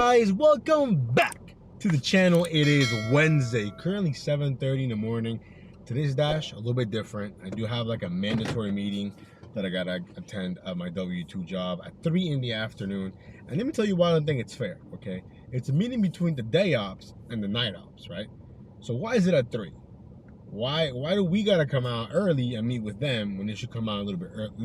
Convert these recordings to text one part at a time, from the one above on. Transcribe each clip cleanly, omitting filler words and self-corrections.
guys? Welcome back to the channel. It is Wednesday, currently 7:30 in the morning. Today's dash a little bit different. I do have like a mandatory meeting that I gotta attend at my W2 job at 3 in the afternoon. And let me tell you why I don't think it's fair, okay? It's a meeting between the day ops and the night ops, right? So why is it at 3? Why do we gotta come out early and meet with them when they should come out a little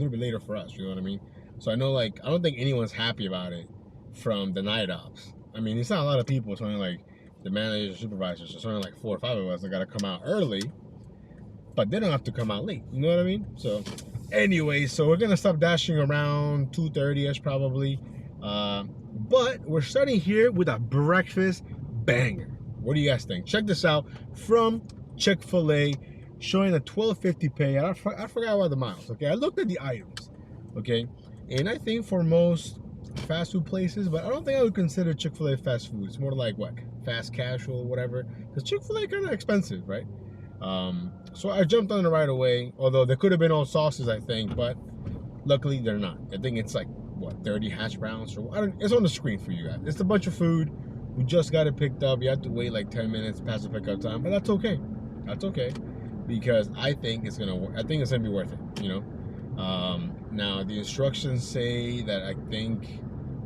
bit later for us? You know what I mean? So I know, like, I don't think anyone's happy about it from the night ops. I mean, it's not a lot of people. It's only like the managers, supervisors. So it's only like 4 or 5 of us that gotta come out early, but they don't have to come out late. You know what I mean? So, anyway, so we're gonna stop dashing around 2:30ish probably. But we're starting here with a breakfast banger. What do you guys think? Check this out from ChickfilA, showing a $12.50 pay. I forgot about the miles. Okay, I looked at the items. Okay, and I think for most fast food places, but I don't think I would consider Chick-fil-A fast food. It's more like what, fast casual, whatever. Because Chick-fil-A kind of expensive, right? So I jumped on it right away. Although there could have been all sauces, I think, but luckily they're not. I think it's like what, 30 hash browns or it's on the screen for you guys. It's a bunch of food. We just got it picked up. You have to wait like 10 minutes past the pickup time, but that's okay. That's okay, because I think it's gonna be worth it. You know. Now the instructions say that I think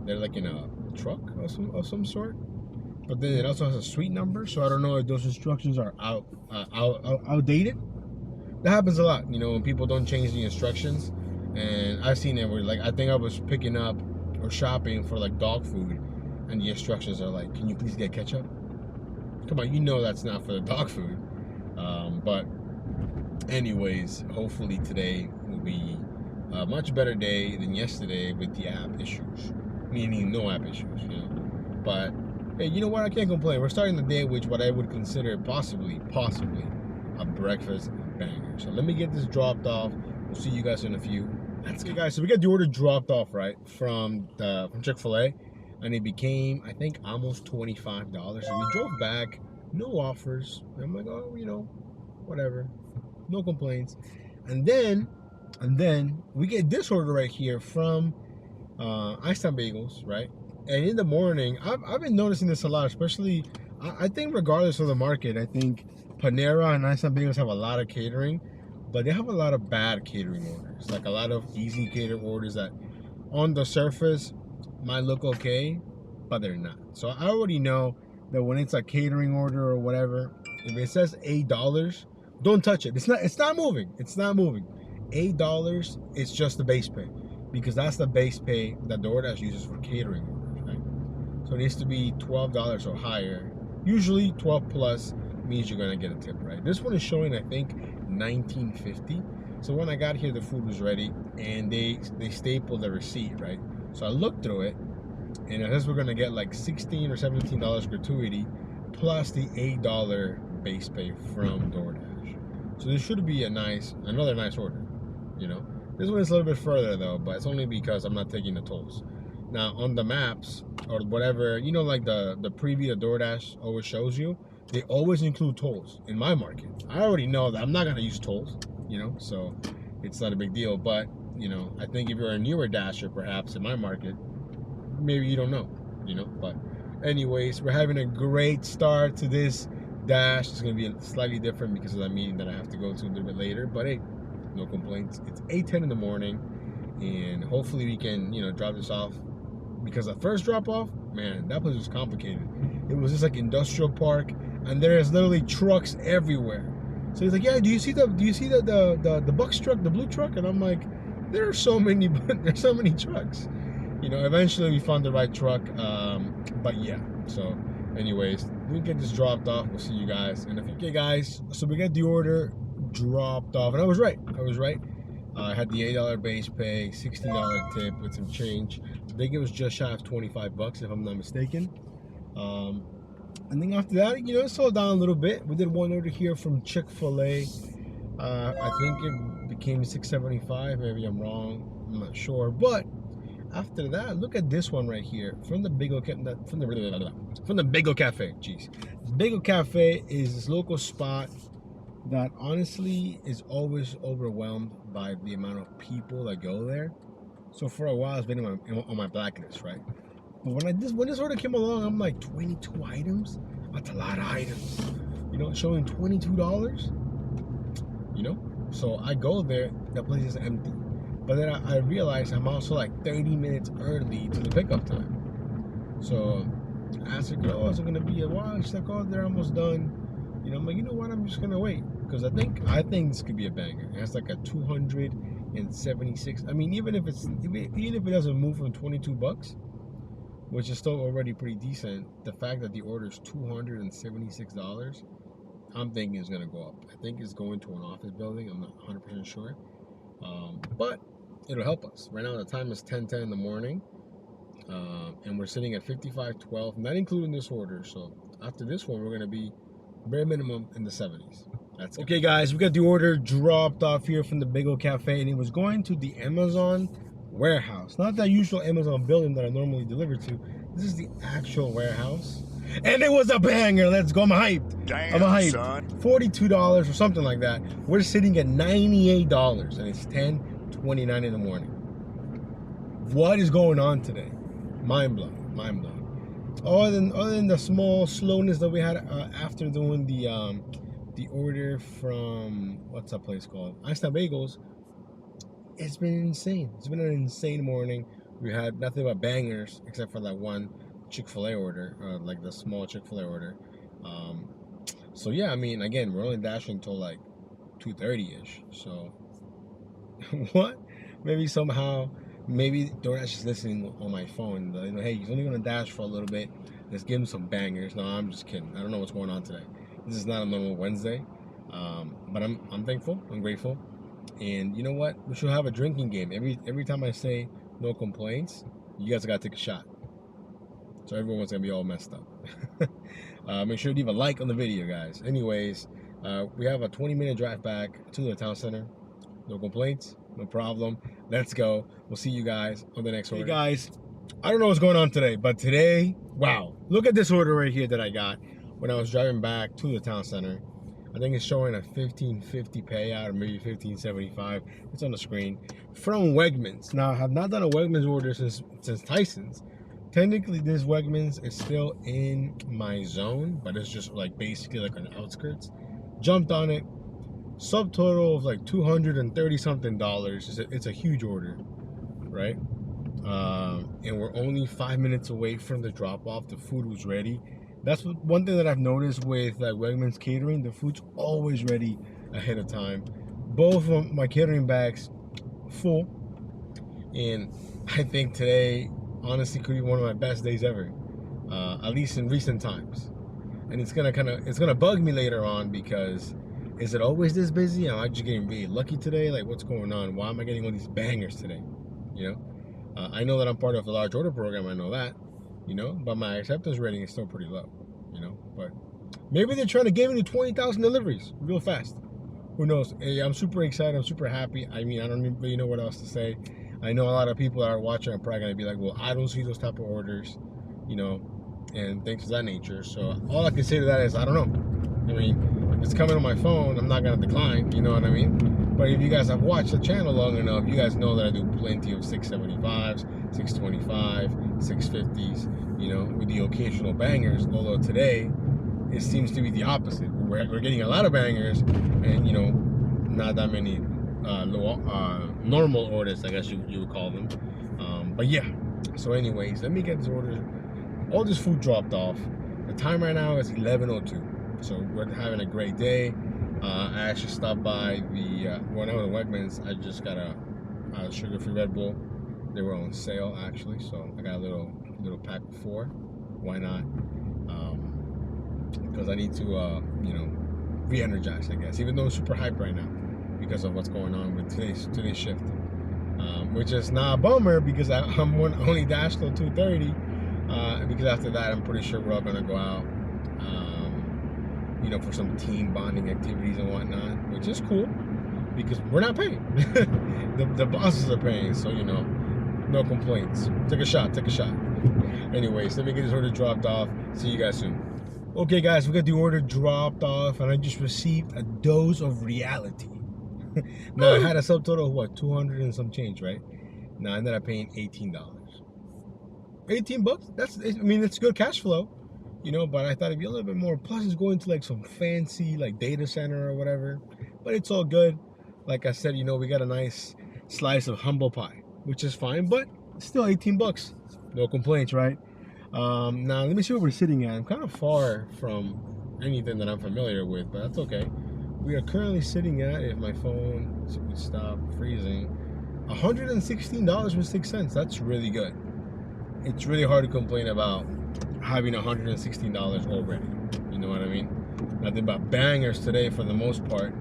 they're like in a truck of some sort, but then it also has a suite number, so I don't know if those instructions are outdated. That happens a lot, you know, when people don't change the instructions. And I've seen it where, like, I think I was picking up or shopping for like dog food, and the instructions are like, can you please get ketchup? Come on, you know that's not for the dog food. But anyways, hopefully today will be a much better day than yesterday with the app issues, meaning no app issues, you know. But hey, you know what? I can't complain. We're starting the day with what I would consider possibly a breakfast banger. So let me get this dropped off. We'll see you guys in a few. Let's go, guys. So we got the order dropped off, right, from Chick-fil-A, and it became, I think, almost $25. So we drove back, no offers. I'm like, oh, you know, whatever, no complaints. And then we get this order right here from Einstein Bagels, right? And in the morning, I've been noticing this a lot, especially, I think regardless of the market, I think Panera and Einstein Bagels have a lot of catering, but they have a lot of bad catering orders, like a lot of easy cater orders that on the surface might look okay, but they're not. So I already know that when it's a catering order or whatever, if it says $8, don't touch it. It's not moving. It's not moving. $8, it's just the base pay, because that's the base pay that Doordash uses for catering orders, right? So it needs to be $12 or higher. Usually 12 plus means you're gonna get a tip, right? This one is showing, I think, $19.50. So when I got here, the food was ready, and they stapled the receipt, right? So I looked through it, and it says we're gonna get like $16 or $17 gratuity plus the $8 base pay from Doordash. So this should be another nice order, you know. This one is a little bit further though, but it's only because I'm not taking the tolls. Now on the maps or whatever, you know, like the preview that Doordash always shows you, they always include tolls in my market. I already know that I'm not gonna use tolls, you know, so it's not a big deal. But you know, I think if you're a newer dasher, perhaps in my market, maybe you don't know, you know. But anyways, we're having a great start to this dash. It's gonna be slightly different because of that meeting that I have to go to a little bit later, but hey, no complaints. It's 8:10 in the morning, and hopefully we can, you know, drop this off, because the first drop off, man, that place was complicated. It was just like industrial park, and there's literally trucks everywhere. So he's like, yeah, do you see the Bucks truck, the blue truck? And I'm like, there are so many trucks. You know, eventually we found the right truck, but yeah. So anyways, we get this dropped off. We'll see you guys in a few. Okay, guys, so we got the order dropped off, and I was right. I had the $8 base pay, $16 tip with some change. I think it was just shy of $25 if I'm not mistaken. And then after that, you know, it slowed down a little bit. We did one order here from Chick-fil-A. I think it became $6.75. Maybe I'm wrong. I'm not sure. But after that, look at this one right here from the Bagel Cafe. From the Bagel Cafe. Jeez, Bagel Cafe is this local spot that honestly is always overwhelmed by the amount of people that go there. So for a while, it's been on my blacklist, right? But when this order came along, I'm like, 22 items? That's a lot of items. You know, showing $22. You know, so I go there, the place is empty. But then I realized I'm also like 30 minutes early to the pickup time. So I asked the girl, oh, is it gonna be a while? She's like, oh, they're almost done. You know, I'm like, you know what? I'm just gonna wait because I think this could be a banger. It has like a 276. I mean, even if it doesn't move from $22, which is still already pretty decent, the fact that the order is $276, I'm thinking it's gonna go up. I think it's going to an office building. I'm not 100% sure, but it'll help us. Right now, the time is 10:10 in the morning. And we're sitting at 55.12, not including this order. So after this one, we're gonna be bare minimum in the 70s. That's okay, guys. We got the order dropped off here from the Bagel Cafe, and it was going to the Amazon warehouse, not that usual Amazon building that I normally deliver to. This is the actual warehouse, and it was a banger. Let's go. I'm hyped. Damn, I'm hyped. son. $42 or something like that. We're sitting at $98, and it's 10:29 in the morning. What is going on today? Mind blowing, mind blowing. Other than the small slowness that we had after doing the order from, what's that place called? Einstein Bagels. It's been insane. It's been an insane morning. We had nothing but bangers except for that one ChickfilA order, like the small ChickfilA order. So yeah, I mean, again, we're only dashing until like 2:30ish. So what? Maybe somehow. Maybe Doordash is listening on my phone. You know, hey, he's only gonna dash for a little bit. Let's give him some bangers. No, I'm just kidding. I don't know what's going on today. This is not a normal Wednesday, but I'm thankful. I'm grateful, and you know what? We should have a drinking game. Every time I say no complaints, you guys gotta take a shot. So everyone's gonna be all messed up. Make sure to leave a like on the video, guys. Anyways, we have a 20-minute drive back to the town center. No complaints. No problem. Let's go. We'll see you guys on the next order. Hey guys, I don't know what's going on today, but today, wow. Look at this order right here that I got when I was driving back to the town center. I think it's showing a $15.50 payout or maybe $15.75. It's on the screen from Wegmans. Now, I have not done a Wegmans order since Tyson's. Technically, this Wegmans is still in my zone, but it's just like basically like on the outskirts. Jumped on it. Subtotal of like $230 something. It's a huge order, right? And we're only 5 minutes away from the drop off. The food was ready. That's one thing that I've noticed with like Wegmans catering. The food's always ready ahead of time. Both of my catering bags full, and I think today honestly could be one of my best days ever, at least in recent times. And it's gonna bug me later on because. Is it always this busy? Am I just getting really lucky today? Like, what's going on? Why am I getting all these bangers today? You know, I know that I'm part of the large order program. I know that, you know, but my acceptance rating is still pretty low, you know. But maybe they're trying to get me to 20,000 deliveries real fast. Who knows? Hey, I'm super excited. I'm super happy. I mean, I don't really know what else to say. I know a lot of people that are watching are probably going to be like, well, I don't see those type of orders, you know, and things of that nature. So all I can say to that is, I don't know. I mean, if it's coming on my phone, I'm not going to decline, you know what I mean? But if you guys have watched the channel long enough, you guys know that I do plenty of 675s, 625, 650s, you know, with the occasional bangers. Although today, it seems to be the opposite. We're getting a lot of bangers and, you know, not that many normal orders, I guess you would call them. But yeah, so anyways, let me get this order. All this food dropped off. The time right now is 11:02. So we're having a great day. I actually stopped by when I was at Wegmans, I just got a sugar-free Red Bull. They were on sale actually, so I got a little pack of 4. Why not? Because I need to, you know, re-energize, I guess. Even though I'm super hyped right now because of what's going on with today's shift, which is not a bummer because I'm only dashed till 2:30. Because after that, I'm pretty sure we're all gonna go out. You know, for some team bonding activities and whatnot, which is cool because we're not paying. the bosses are paying, so you know, no complaints. Take a shot. Anyways, let me get this order dropped off. See you guys soon. Okay, guys, we got the order dropped off, and I just received a dose of reality. Now I had a subtotal of what, 200 and some change, right? Now I ended up paying $18. 18 bucks. I mean, it's good cash flow, you know, but I thought it'd be a little bit more. Plus, it's going to like some fancy like data center or whatever. But it's all good. Like I said, you know, we got a nice slice of humble pie, which is fine, but still 18 bucks. No complaints, right? Now, let me see what we're sitting at. I'm kind of far from anything that I'm familiar with, but that's okay. We are currently sitting at, if my phone would stop freezing, $116.06. That's really good. It's really hard to complain about having $116 already. You know what I mean? Nothing but bangers today for the most part.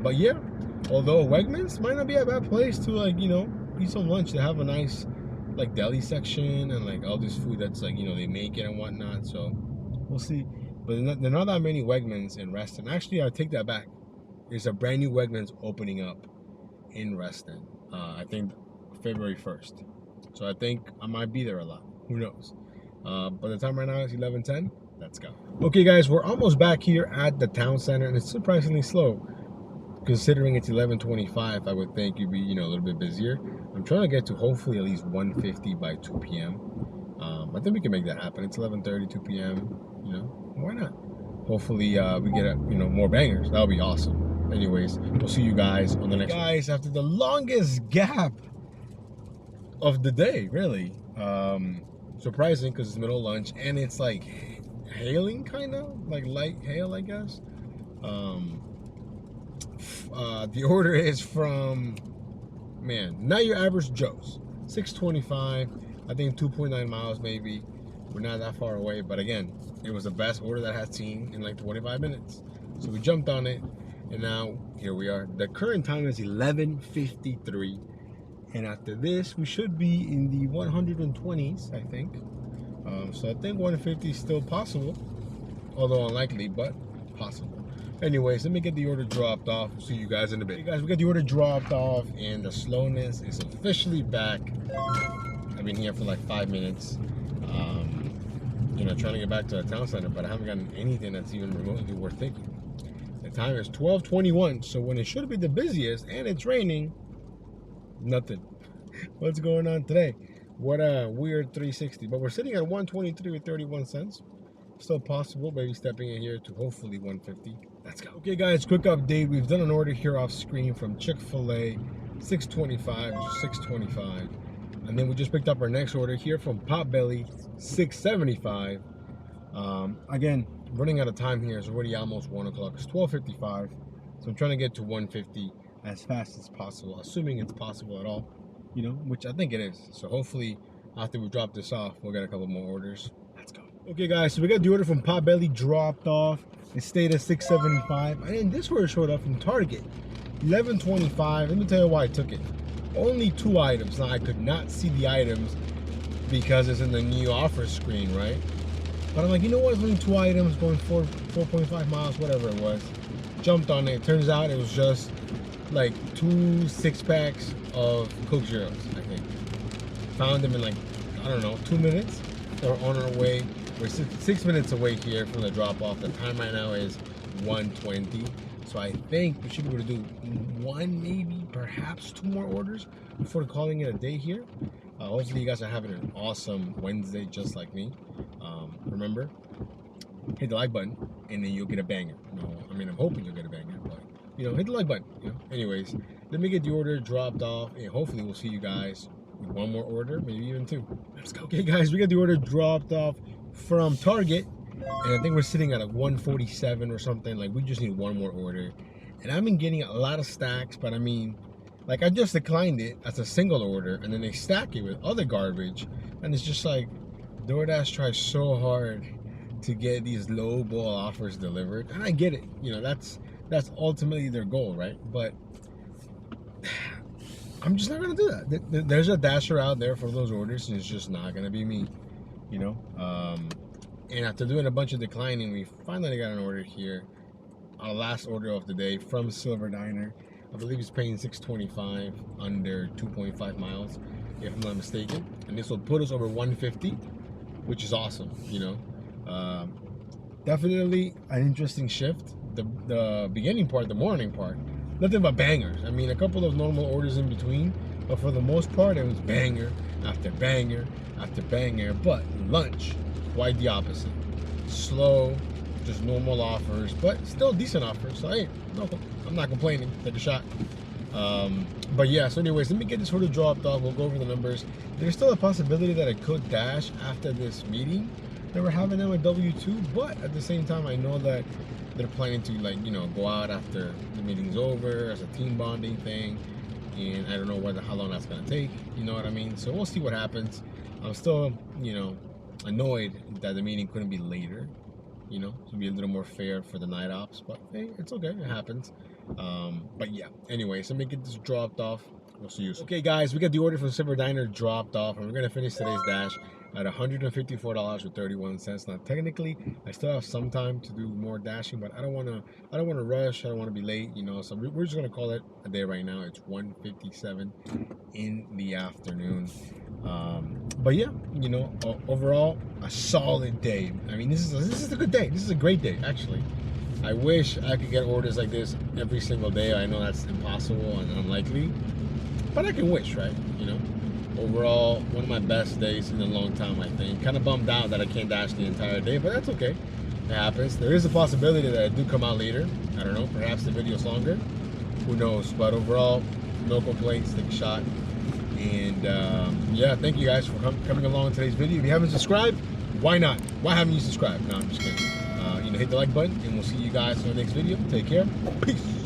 But yeah, although Wegmans might not be a bad place to, like, you know, eat some lunch. They have a nice like deli section and like all this food that's like, you know, they make it and whatnot. So we'll see. But there are not that many Wegmans in Reston. Actually, I'll take that back. There's a brand new Wegmans opening up in Reston. I think February 1st. So I think I might be there a lot. Who knows? But the time right now is 11:10. Let's go. Okay, guys, we're almost back here at the town center, and it's surprisingly slow. Considering it's 11:25, I would think you'd be, you know, a little bit busier. I'm trying to get to hopefully at least 150 by 2 p.m. I think we can make that happen. It's 11:30, 2 p.m. You know, why not? Hopefully we get, you know, more bangers. That'll be awesome. Anyways, we'll see you guys on the next one. Guys, after the longest gap of the day, really. Surprising because it's middle of lunch and it's like hailing, kind of like light hail, I guess. The order is from, man, not your average Joe's. 625, I think 2.9 miles maybe. We're not that far away, but again, it was the best order that I had seen in like 25 minutes. So we jumped on it, and now here we are. The current time is 11:53, and after this, we should be in the 120s, I think. So I think 150 is still possible, although unlikely, but possible. Anyways, let me get the order dropped off. We'll see you guys in a bit. Hey guys, we got the order dropped off, and the slowness is officially back. I've been here for like 5 minutes. You know, trying to get back to the town center, but I haven't gotten anything that's even remotely worth taking. The time is 12:21, so when it should be the busiest and it's raining, nothing. What's going on today? What a weird 360. But we're sitting at 123 with 31 cents. Still possible, maybe stepping in here to hopefully 150. Let's go. Okay, guys, quick update. We've done an order here off screen from ChickfilA, 625, which is 625. And then we just picked up our next order here from Potbelly, 675. Again, running out of time here. It's already almost 1 o'clock. It's 12:55. So I'm trying to get to 150 as fast as possible, assuming it's possible at all, you know, which I think it is. So hopefully after we drop this off, we'll get a couple more orders. Let's go. Okay, guys, so we got the order from Potbelly dropped off. It stayed at 675. And then this order showed up from Target, 1125. Let me tell you why I took it. Only 2 items. Now, I could not see the items because it's in the new offer screen, right? But I'm like, you know what? It's only 2 items going 4.5 miles, whatever it was. Jumped on it. Turns out it was just like 2 6-packs of Coke Zeros, I think. Found them in like, I don't know, 2 minutes. They were on our way. We're 6 minutes away here from the drop off. The time right now is 1:20. So I think we should be able to do 1, maybe, perhaps 2 more orders before calling it a day here. Hopefully you guys are having an awesome Wednesday just like me. Remember, hit the like button and then you'll get a banger. No, I mean, I'm hoping you'll get a banger, but, you know, hit the like button, you know. Anyways, let me get the order dropped off, and hopefully we'll see you guys with 1 more order, maybe even 2. Let's go. Okay, guys, we got the order dropped off from Target. And I think we're sitting at a 147 or something. Like, we just need 1 more order. And I've been getting a lot of stacks, but I mean, like, I just declined it as a single order, and then they stack it with other garbage. And it's just like, DoorDash tries so hard to get these low ball offers delivered. And I get it. You know, that's ultimately their goal, right? But I'm just not going to do that. There's a dasher out there for those orders, and it's just not going to be me, you know? And after doing a bunch of declining, we finally got an order here. Our last order of the day from Silver Diner. I believe he's paying $6.25 under 2.5 miles, if I'm not mistaken. And this will put us over 150, which is awesome, you know. Definitely an interesting shift. The beginning part, the morning part, nothing but bangers. I mean, a couple of normal orders in between, But for the most part, it was banger after banger after banger. But lunch, quite the opposite. Slow, just normal offers, but still decent offers. So hey, no, I'm not complaining. Take a shot. But yeah, so anyways, let me get this order dropped off. We'll go over the numbers. There's still a possibility that I could dash after this meeting that we're having them with W2, but at the same time, I know that they're planning to, like, you know, go out after the meeting's over as a team bonding thing, and I don't know how long that's gonna take, you know what I mean? So we'll see what happens. I'm still, you know, annoyed that the meeting couldn't be later, you know, to be a little more fair for the night ops, but hey, it's okay, it happens. But yeah, anyways, let me get this dropped off. We'll see you soon. Okay guys, we got the order from Silver Diner dropped off, and we're gonna finish today's dash at $154.31. Now technically I still have some time to do more dashing, but I don't wanna rush, I don't wanna be late, you know, so we're just gonna call it a day right now. It's 1:57 in the afternoon. But yeah, you know, overall a solid day. I mean, this is a good day. This is a great day, actually. I wish I could get orders like this every single day. I know that's impossible and unlikely, but I can wish, right? You know, overall, one of my best days in a long time, I think. Kind of bummed out that I can't dash the entire day, but that's okay. It happens. There is a possibility that I do come out later. I don't know, perhaps the video's longer. Who knows? But overall, no complaints. Take a shot. And yeah, thank you guys for coming along in today's video. If you haven't subscribed, why not? Why haven't you subscribed? No, I'm just kidding. You know, hit the like button, and we'll see you guys in the next video. Take care. Peace.